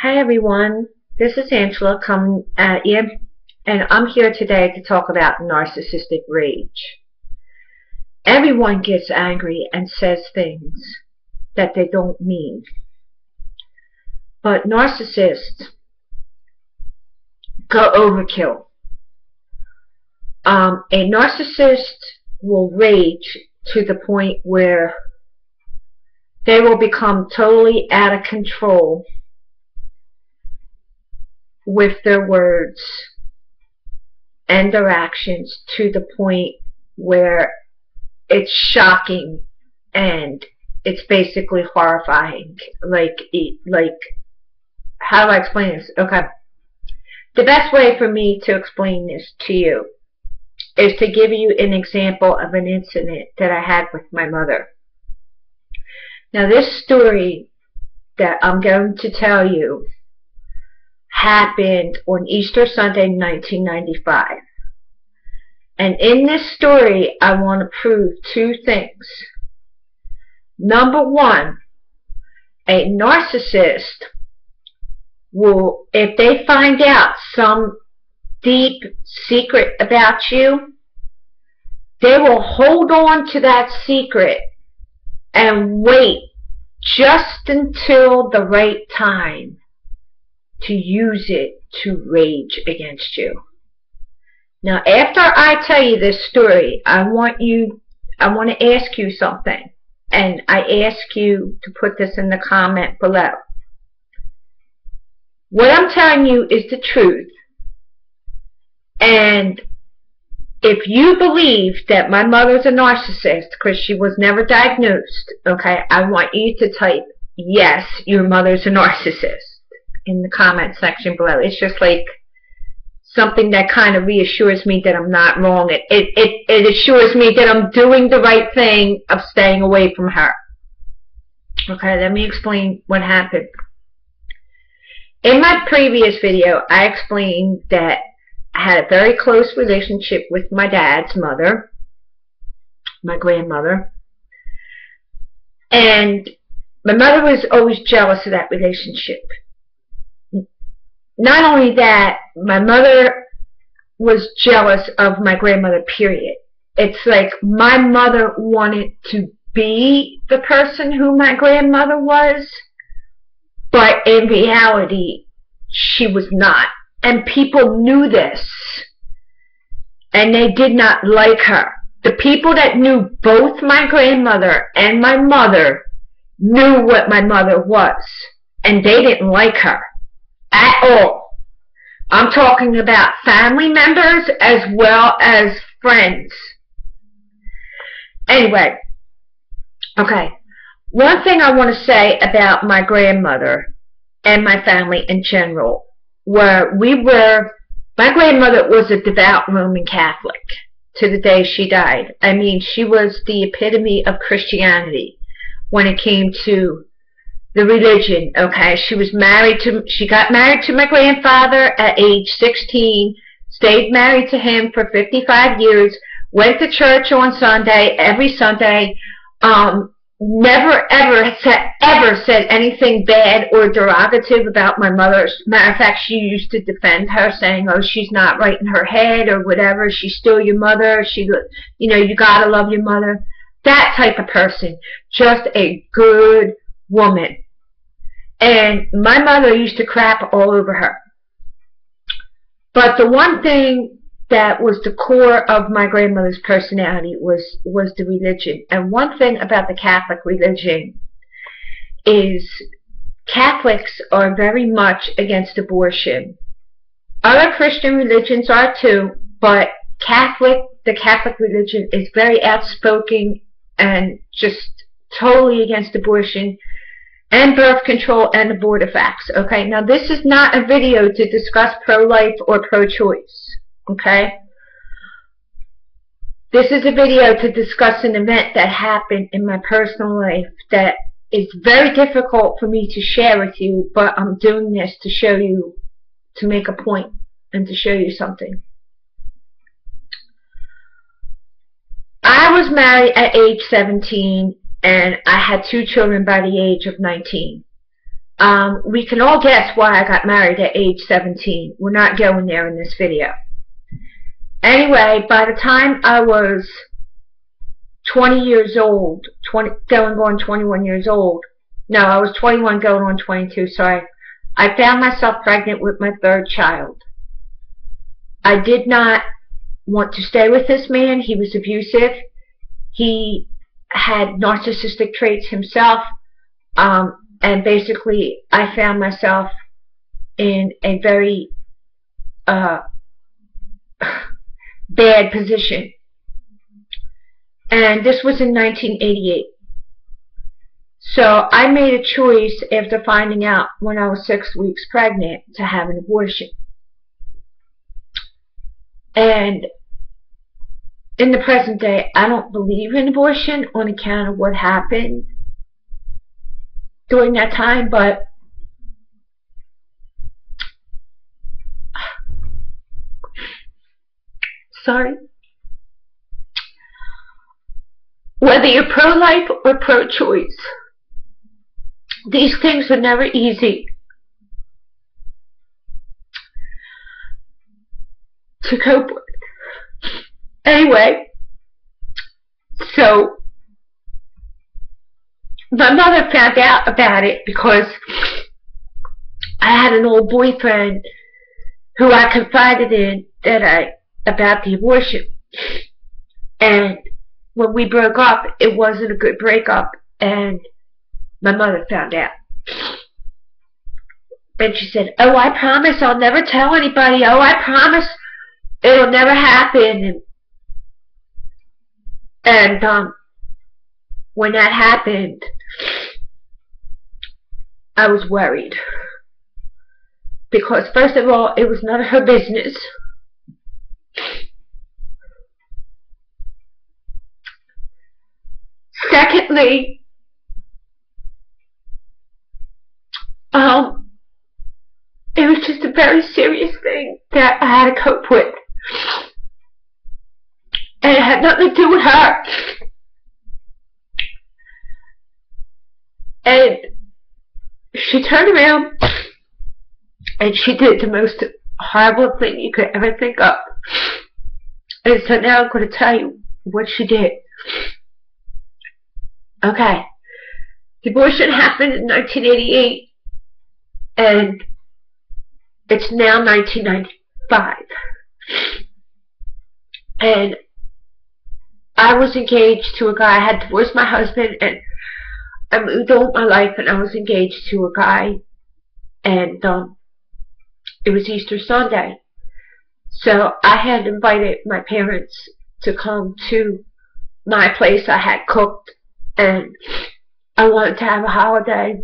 Hi everyone, this is Angela coming at you, and I'm here today to talk about narcissistic rage. Everyone gets angry and says things that they don't mean, but narcissists go overkill. A narcissist will rage to the point where they will become totally out of control with their words and their actions, to the point where it's shocking and it's basically horrifying. Like how do I explain this? Okay. The best way for me to explain this to you is to give you an example of an incident that I had with my mother. Now, this story that I'm going to tell you happened on Easter Sunday 1995. And in this story, I want to prove two things. Number one, a narcissist will, if they find out some deep secret about you, they will hold on to that secret and wait just until the right time to use it to rage against you. Now, after I tell you this story, I want to ask you something, and I ask you to put this in the comment below. What I'm telling you is the truth, and if you believe that my mother's a narcissist because she was never diagnosed, okay, I want you to type, yes, your mother's a narcissist, in the comment section below. It's just like something that kind of reassures me that I'm not wrong. It assures me that I'm doing the right thing of staying away from her. Okay, let me explain what happened. In my previous video, I explained that I had a very close relationship with my dad's mother, my grandmother, and my mother was always jealous of that relationship. Not only that, my mother was jealous of my grandmother, period. It's like my mother wanted to be the person who my grandmother was, but in reality, she was not. And people knew this, and they did not like her. The people that knew both my grandmother and my mother knew what my mother was, and they didn't like her at all. I'm talking about family members as well as friends. Anyway, okay, one thing I want to say about my grandmother and my family in general, where my grandmother was a devout Roman Catholic to the day she died. I mean, she was the epitome of Christianity when it came to the religion, okay? She got married to my grandfather at age 16, stayed married to him for 55 years, went to church on Sunday, every Sunday, never ever said anything bad or derogative about my mother. Matter of fact, she used to defend her, saying, oh, she's not right in her head or whatever, she's still your mother, you gotta love your mother. That type of person. Just a good woman. And my mother used to crap all over her. But the one thing that was the core of my grandmother's personality was the religion. And one thing about the Catholic religion is Catholics are very much against abortion. Other Christian religions are too, but the Catholic religion is very outspoken and just totally against abortion and birth control and abortifax. Okay, now this is not a video to discuss pro-life or pro-choice. Okay, this is a video to discuss an event that happened in my personal life that is very difficult for me to share with you, but I'm doing this to show you, to make a point and to show you something. I was married at age 17 and I had 2 children by the age of 19. We can all guess why I got married at age 17. We're not going there in this video. Anyway, by the time I was 20 years old, going on 21 years old, no, I was 21 going on 22, sorry, I found myself pregnant with my third child. I did not want to stay with this man. He was abusive. He had narcissistic traits himself, and basically I found myself in a very bad position. And this was in 1988. So I made a choice after finding out when I was 6 weeks pregnant to have an abortion. And in the present day, I don't believe in abortion on account of what happened during that time, but sorry. Whether you're pro-life or pro-choice, these things are never easy to cope with. Anyway, so my mother found out about it because I had an old boyfriend who I confided in about the abortion. And when we broke up, it wasn't a good breakup, and my mother found out. And she said, "Oh, I promise I'll never tell anybody. Oh, I promise it'll never happen." And when that happened, I was worried. Because first of all, it was none of her business. Secondly, it was just a very serious thing that I had to cope with. And it had nothing to do with her. And she turned around and she did the most horrible thing you could ever think of. And so now I'm going to tell you what she did. Okay. The abortion happened in 1988, and it's now 1995. And I was engaged to a guy. I had divorced my husband, and I moved on with my life, and I was engaged to a guy, and it was Easter Sunday. So I had invited my parents to come to my place. I had cooked, and I wanted to have a holiday,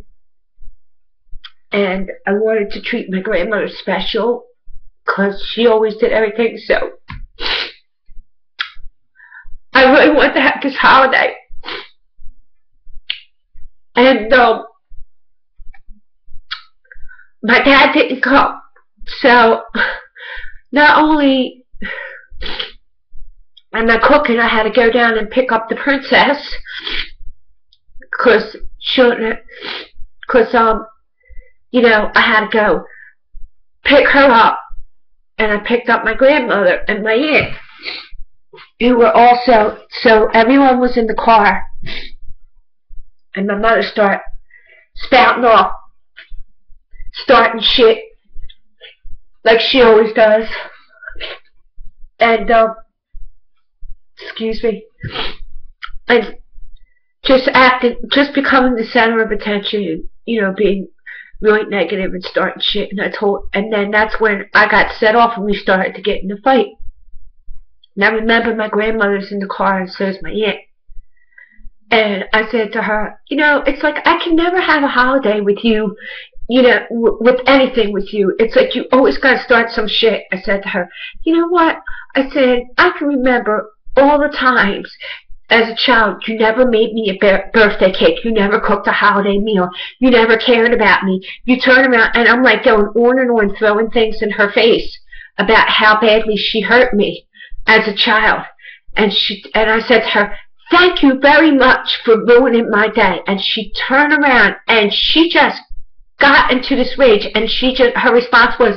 and I wanted to treat my grandmother special because she always did everything. So I really wanted to have this holiday. And my dad didn't come. So not only am I cooking, I had to go down and pick up the princess. Because you know, I had to go pick her up, and I picked up my grandmother and my aunt, who were also, so everyone was in the car, and my mother started spouting off, starting shit, like she always does, and, excuse me, and just becoming the center of attention, you know, being really negative and starting shit. And then that's when I got set off and we started to get in a fight. And I remember my grandmother's in the car, and so is my aunt. And I said to her, you know, it's like I can never have a holiday with you, you know, with anything with you. It's like you always got to start some shit. I said to her, you know what? I said, I can remember all the times as a child, you never made me a birthday cake. You never cooked a holiday meal. You never cared about me. You turn around, and I'm like going on and on, throwing things in her face about how badly she hurt me as a child. And I said to her, thank you very much for ruining my day. And she turned around, and she just got into this rage, and her response was,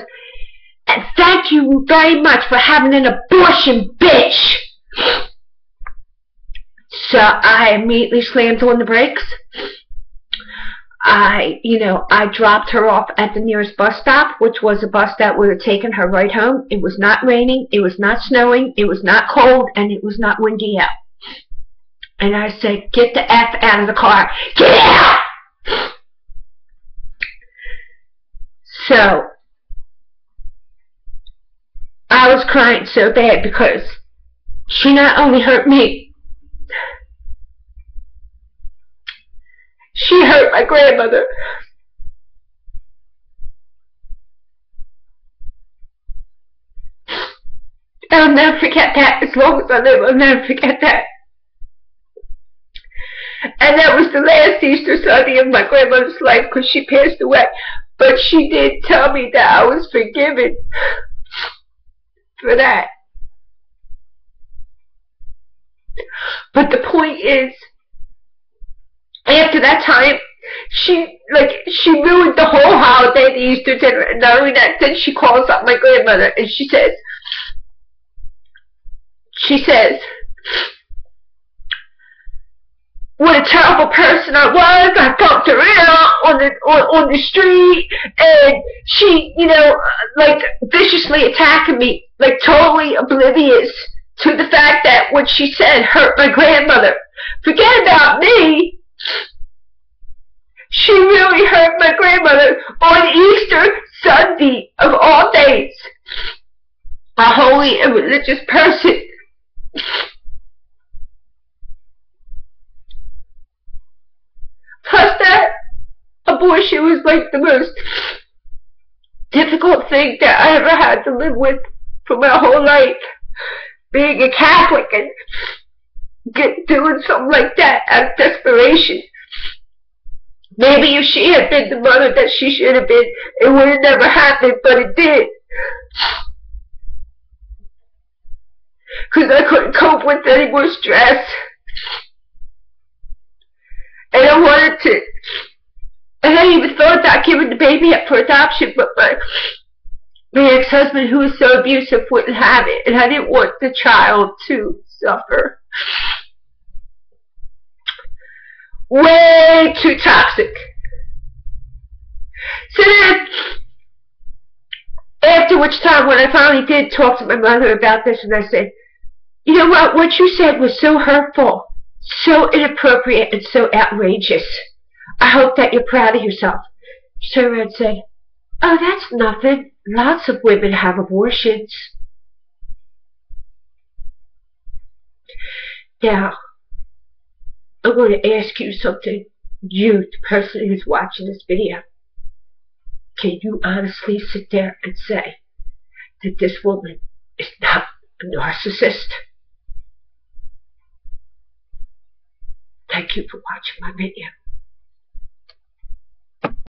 "And thank you very much for having an abortion, bitch." So I immediately slammed on the brakes. I dropped her off at the nearest bus stop, which was a bus that would have taken her right home. It was not raining, it was not snowing, it was not cold, and it was not windy out. And I said, "Get the F out of the car. Get out!" So I was crying so bad because she not only hurt me, she hurt my grandmother. I'll never forget that. As long as I live, I'll never forget that. And that was the last Easter Sunday of my grandmother's life, because she passed away. But she did tell me that I was forgiven for that. But the point is, after that time, she ruined the whole holiday, the Easter dinner. And not only that, then she calls up my grandmother and she says, "What a terrible person I was. I bumped her on the street, and she, viciously attacking me, totally oblivious to the fact that what she said hurt my grandmother. Forget about me. She really hurt my grandmother on Easter Sunday of all days. A holy and religious person." Plus that abortion was the most difficult thing that I ever had to live with for my whole life. Being a Catholic and doing something like that out of desperation. Maybe if she had been the mother that she should have been, it would have never happened, but it did. Because I couldn't cope with any more stress. And I wanted to, and I even thought about giving the baby up for adoption, but my ex-husband, who was so abusive, wouldn't have it, and I didn't want the child to suffer. Way too toxic. So then, after which time, when I finally did talk to my mother about this, and I said, "You know what you said was so hurtful, so inappropriate, and so outrageous. I hope that you're proud of yourself." She turned around and said, "Oh, that's nothing. Lots of women have abortions." Now, I'm going to ask you something. You, the person who's watching this video, can you honestly sit there and say that this woman is not a narcissist? Thank you for watching my video.